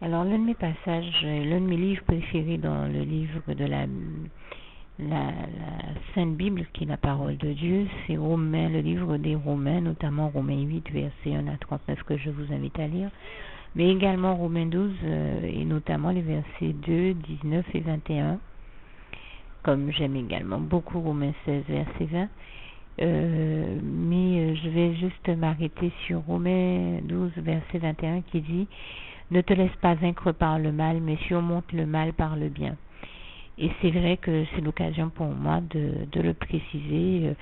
Alors, l'un de mes passages, l'un de mes livres préférés dans le livre de la Sainte Bible, qui est la parole de Dieu, c'est Romains, le livre des Romains, notamment Romains 8, versets 1 à 39, que je vous invite à lire, mais également Romains 12, et notamment les versets 2, 19 et 21, comme j'aime également beaucoup Romains 16, verset 20. Mais je vais juste m'arrêter sur Romains 12, verset 21, qui dit « Ne te laisse pas vaincre par le mal, mais surmonte le mal par le bien ». Et c'est vrai que c'est l'occasion pour moi de le préciser.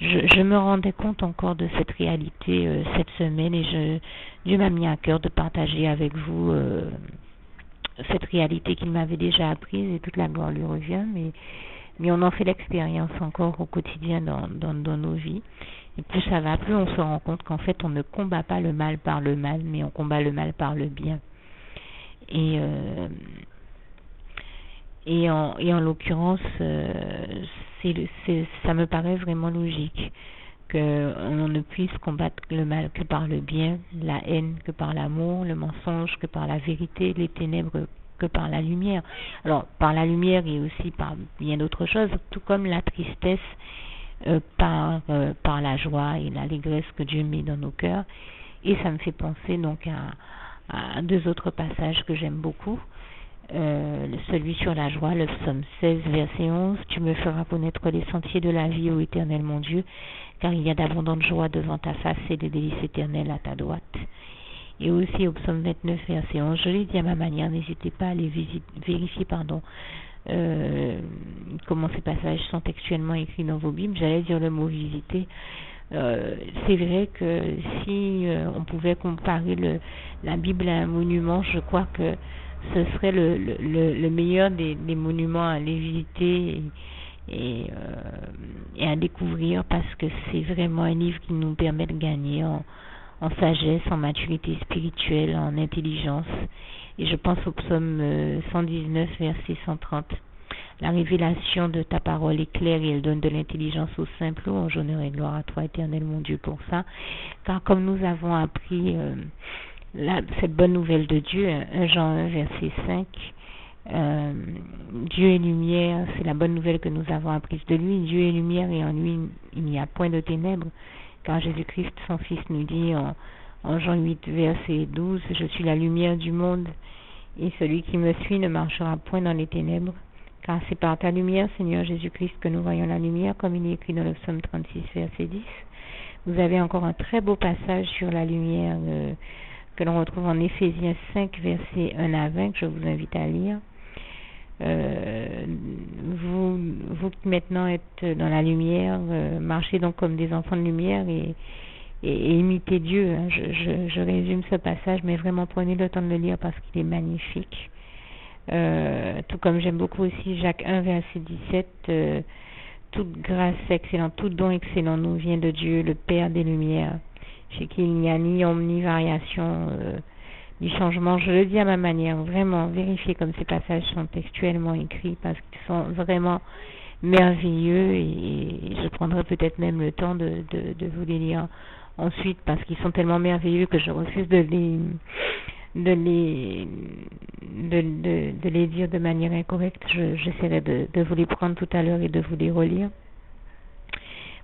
Je me rendais compte encore de cette réalité cette semaine, et Dieu m'a mis à cœur de partager avec vous cette réalité qu'il m'avait déjà apprise, et toute la gloire lui revient, mais on en fait l'expérience encore au quotidien dans nos vies. Et plus ça va, plus on se rend compte qu'en fait on ne combat pas le mal par le mal, mais on combat le mal par le bien. Et en l'occurrence, ça me paraît vraiment logique qu'on ne puisse combattre le mal que par le bien, la haine que par l'amour, le mensonge que par la vérité, les ténèbres que par la lumière. Alors, par la lumière et aussi par bien d'autres choses, tout comme la tristesse par la joie et l'allégresse que Dieu met dans nos cœurs. Et ça me fait penser donc à deux autres passages que j'aime beaucoup. Celui sur la joie, le psaume 16, verset 11, « Tu me feras connaître les sentiers de la vie, ô Éternel mon Dieu, car il y a d'abondantes joies devant ta face et des délices éternelles à ta droite. » Et aussi au psaume 29, verset 11, je l'ai dit à ma manière, n'hésitez pas à aller vérifier comment ces passages sont textuellement écrits dans vos Bibles. J'allais dire le mot visiter. C'est vrai que si on pouvait comparer la Bible à un monument, je crois que ce serait le meilleur des monuments à aller visiter et à découvrir, parce que c'est vraiment un livre qui nous permet de gagner en sagesse, en maturité spirituelle, en intelligence. Et je pense au psaume 119, verset 130. La révélation de ta parole est claire et elle donne de l'intelligence aux simples. Louange, honneur et gloire à toi, Éternel mon Dieu, pour ça. Car comme nous avons appris cette bonne nouvelle de Dieu, 1 Jean 1, verset 5, Dieu est lumière, c'est la bonne nouvelle que nous avons apprise de lui. Dieu est lumière et en lui il n'y a point de ténèbres. Car Jésus-Christ, son Fils, nous dit en Jean 8, verset 12, « Je suis la lumière du monde, et celui qui me suit ne marchera point dans les ténèbres. Car c'est par ta lumière, Seigneur Jésus-Christ, que nous voyons la lumière, comme il est écrit dans le psaume 36, verset 10. » Vous avez encore un très beau passage sur la lumière que l'on retrouve en Éphésiens 5, verset 1 à 20, que je vous invite à lire. Vous qui maintenant êtes dans la lumière, marchez donc comme des enfants de lumière et imitez Dieu. Je résume ce passage, mais vraiment prenez le temps de le lire parce qu'il est magnifique. Tout comme j'aime beaucoup aussi Jacques 1, verset 17, toute grâce excellente, tout don excellent nous vient de Dieu, le Père des Lumières, chez qui il n'y a ni ombre ni variation du changement. Je le dis à ma manière, vraiment vérifiez comme ces passages sont textuellement écrits, parce qu'ils sont vraiment merveilleux, et je prendrai peut-être même le temps de vous les lire ensuite, parce qu'ils sont tellement merveilleux que je refuse de les dire de manière incorrecte. J'essaierai de vous les prendre tout à l'heure et de vous les relire.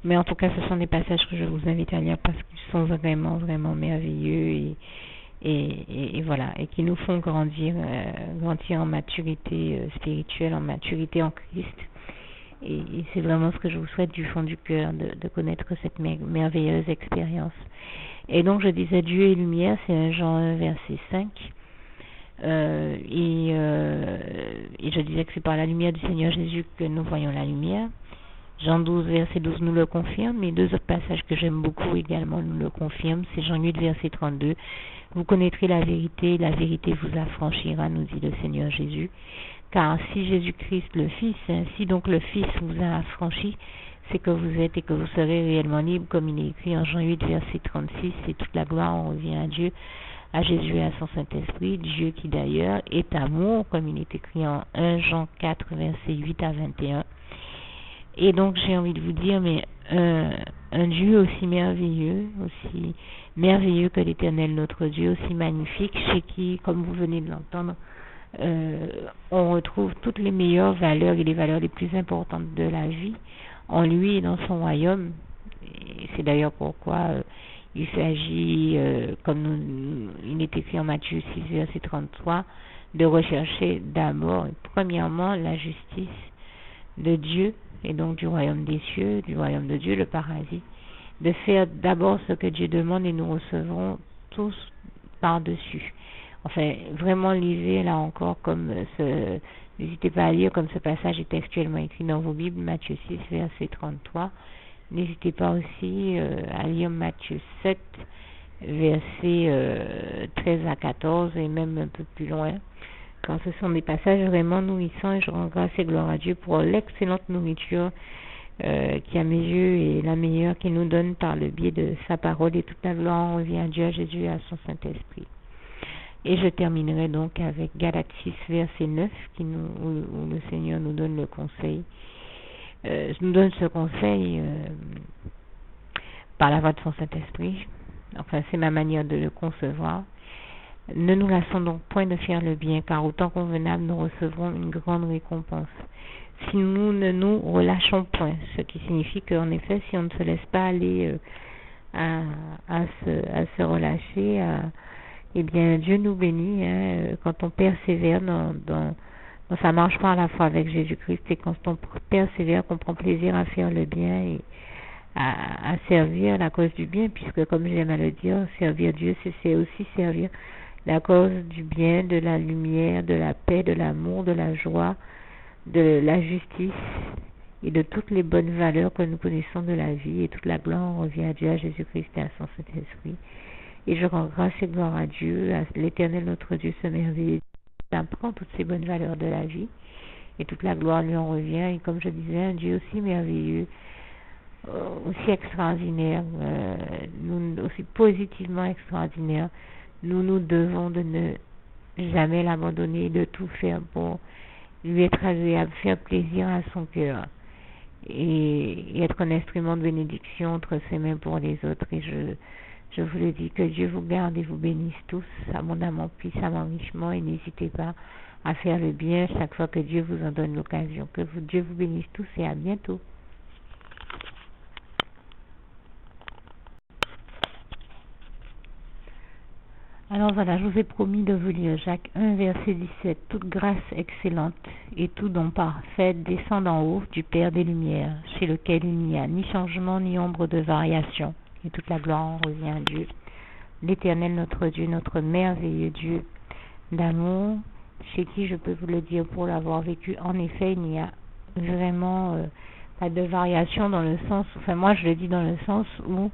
Mais en tout cas, ce sont des passages que je vous invite à lire parce qu'ils sont vraiment, vraiment merveilleux et voilà, et qui nous font grandir en maturité spirituelle, en maturité en Christ. Et c'est vraiment ce que je vous souhaite du fond du cœur, de connaître cette merveilleuse expérience. Et donc je disais Dieu est lumière, c'est 1 Jean 1, verset 5. Et je disais que c'est par la lumière du Seigneur Jésus que nous voyons la lumière. Jean 12, verset 12 nous le confirme. Et deux autres passages que j'aime beaucoup également nous le confirment. C'est Jean 8, verset 32. Vous connaîtrez la vérité vous affranchira, nous dit le Seigneur Jésus. Car si Jésus-Christ le Fils, si donc le Fils vous a affranchi, c'est que vous êtes et que vous serez réellement libre, comme il est écrit en Jean 8, verset 36. Et toute la gloire en revient à Dieu, à Jésus et à son Saint-Esprit, Dieu qui d'ailleurs est amour, comme il est écrit en 1 Jean 4, verset 8 à 21. Et donc j'ai envie de vous dire, mais un Dieu aussi merveilleux que l'Éternel notre Dieu, aussi magnifique, chez qui, comme vous venez de l'entendre, on retrouve toutes les meilleures valeurs et les valeurs les plus importantes de la vie en lui et dans son royaume. Et c'est d'ailleurs pourquoi il s'agit, comme il est écrit en Matthieu 6, verset 33, de rechercher d'abord, premièrement, la justice de Dieu, et donc du royaume des cieux, du royaume de Dieu, le paradis, de faire d'abord ce que Dieu demande et nous recevrons tous par-dessus. Enfin, vraiment lisez là encore n'hésitez pas à lire comme ce passage est textuellement écrit dans vos Bibles, Matthieu 6, verset 33. N'hésitez pas aussi à lire Matthieu 7, versets 13 à 14 et même un peu plus loin, car ce sont des passages vraiment nourrissants et je rends grâce et gloire à Dieu pour l'excellente nourriture qui à mes yeux est la meilleure qu'il nous donne par le biais de sa parole, et toute la gloire revient à Dieu, à Jésus et à son Saint-Esprit. Et je terminerai donc avec Galates 6, verset 9, où le Seigneur nous donne le conseil. Nous donne ce conseil par la voix de son Saint-Esprit. Enfin, c'est ma manière de le concevoir. Ne nous lassons donc point de faire le bien, car au temps convenable, nous recevrons une grande récompense. Si nous ne nous relâchons point, ce qui signifie qu'en effet, si on ne se laisse pas aller à se relâcher, eh bien, Dieu nous bénit quand on persévère dans sa marche par la foi avec Jésus-Christ, et quand on persévère, qu'on prend plaisir à faire le bien et à servir la cause du bien, puisque comme j'aime à le dire, servir Dieu, c'est aussi servir la cause du bien, de la lumière, de la paix, de l'amour, de la joie, de la justice et de toutes les bonnes valeurs que nous connaissons de la vie, et toute la gloire revient à Dieu, à Jésus-Christ et à son Saint-Esprit. Et je rends grâce et gloire à Dieu, à l'Éternel notre Dieu, ce merveilleux, qui apprend toutes ces bonnes valeurs de la vie, et toute la gloire lui en revient. Et comme je disais, un Dieu aussi merveilleux, aussi extraordinaire, aussi positivement extraordinaire. Nous devons de ne jamais l'abandonner, de tout faire pour lui être agréable, faire plaisir à son cœur et être un instrument de bénédiction entre ses mains pour les autres. Et je vous le dis, que Dieu vous garde et vous bénisse tous abondamment, puissamment, richement, et n'hésitez pas à faire le bien chaque fois que Dieu vous en donne l'occasion. Que Dieu vous bénisse tous et à bientôt. Alors voilà, je vous ai promis de vous lire Jacques 1, verset 17. Toute grâce excellente et tout don parfait descend d'en haut du Père des Lumières, chez lequel il n'y a ni changement ni ombre de variation. Et toute la gloire en revient à Dieu, l'Éternel notre Dieu, notre merveilleux Dieu d'amour, chez qui je peux vous le dire pour l'avoir vécu. En effet, il n'y a vraiment pas de variation dans le sens, enfin moi je le dis dans le sens où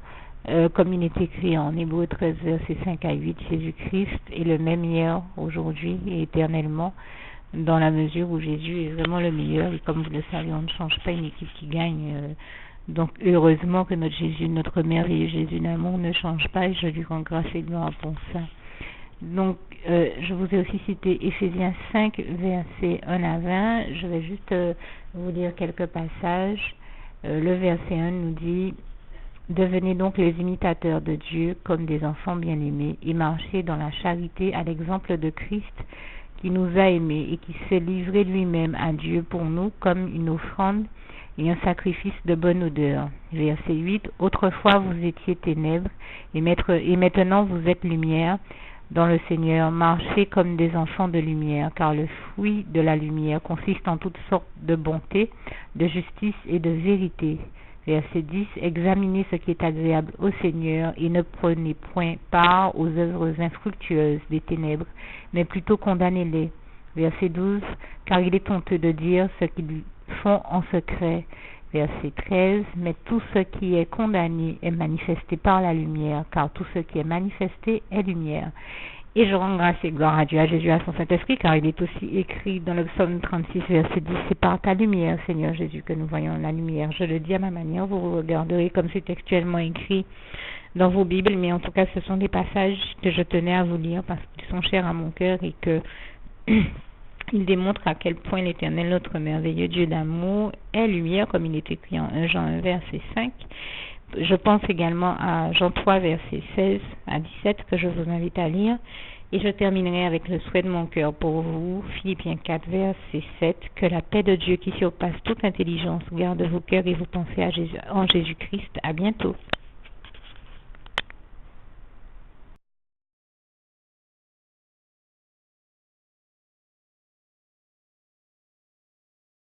comme il est écrit en Hébreux 13, versets 5 à 8, Jésus-Christ est le même hier, aujourd'hui et éternellement, dans la mesure où Jésus est vraiment le meilleur. Et comme vous le savez, on ne change pas une équipe qui gagne. Donc heureusement que notre Jésus, notre merveilleux Jésus d'amour ne change pas, et je lui rends grâce et gloire pour ça. Donc je vous ai aussi cité Éphésiens 5, versets 1 à 20. Je vais juste vous lire quelques passages. Le verset 1 nous dit: devenez donc les imitateurs de Dieu comme des enfants bien-aimés, et marchez dans la charité à l'exemple de Christ, qui nous a aimés et qui s'est livré lui-même à Dieu pour nous comme une offrande et un sacrifice de bonne odeur. Verset 8, autrefois vous étiez ténèbres, et maintenant vous êtes lumière dans le Seigneur. Marchez comme des enfants de lumière, car le fruit de la lumière consiste en toutes sortes de bonté, de justice et de vérité. Verset 10, examinez ce qui est agréable au Seigneur et ne prenez point part aux œuvres infructueuses des ténèbres, mais plutôt condamnez-les. Verset 12, car il est honteux de dire ce qu'ils font en secret. Verset 13, mais tout ce qui est condamné est manifesté par la lumière, car tout ce qui est manifesté est lumière. Et je rends grâce et gloire à Dieu, à Jésus, à son Saint-Esprit, car il est aussi écrit dans le psaume 36, verset 10, c'est par ta lumière, Seigneur Jésus, que nous voyons la lumière. Je le dis à ma manière, vous regarderez comme c'est textuellement écrit dans vos Bibles, mais en tout cas, ce sont des passages que je tenais à vous lire parce qu'ils sont chers à mon cœur et que ils démontrent à quel point l'Éternel, notre merveilleux Dieu d'amour, est lumière, comme il est écrit en 1 Jean 1, verset 5. je pense également à Jean 3, versets 16 à 17, que je vous invite à lire. Et je terminerai avec le souhait de mon cœur pour vous, Philippiens 4, verset 7, que la paix de Dieu qui surpasse toute intelligence garde vos cœurs et vos pensées en Jésus-Christ. À bientôt.